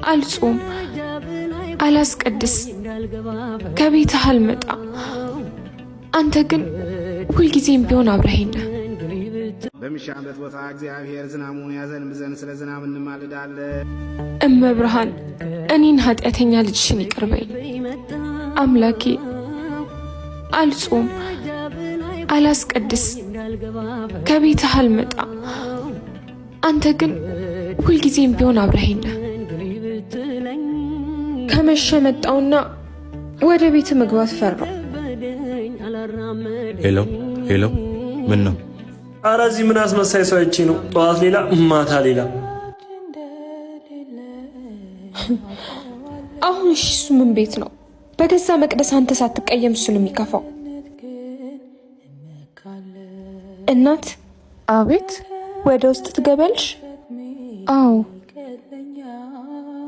አልጾም፣ አላስቀድስ፣ ከቤትህ አልመጣ። አንተ ግን ሁልጊዜም ቢሆን አብረኸኝ ነህ። በሚሻበት ቦታ እግዚአብሔር ዝናሙን ያዘንብ ዘንድ ስለ ዝናብ እንማልዳለን። እመብርሃን እኔን ኃጢአተኛ ልጅሽን ይቅር በይኝ። አምላኬ አልጾም፣ አላስቀድስ፣ ከቤትህ አልመጣ። አንተ ግን ሁልጊዜም ቢሆን አብረኸኝ ነህ። ከመሸ መጣውና ወደ ቤት መግባት ፈራው። ሄሎ ሄሎ፣ ምን ነው? ኧረ እዚህ ምን አስመሳይ ሰው አይቼ ነው። ጠዋት ሌላ ማታ ሌላ። አሁን እሺ፣ እሱ ምን ቤት ነው? በገዛ መቅደስ አንተ ሳትቀየም እሱን የሚከፋው እናት። አቤት። ወደ ውስጥ ትገበልሽ? አዎ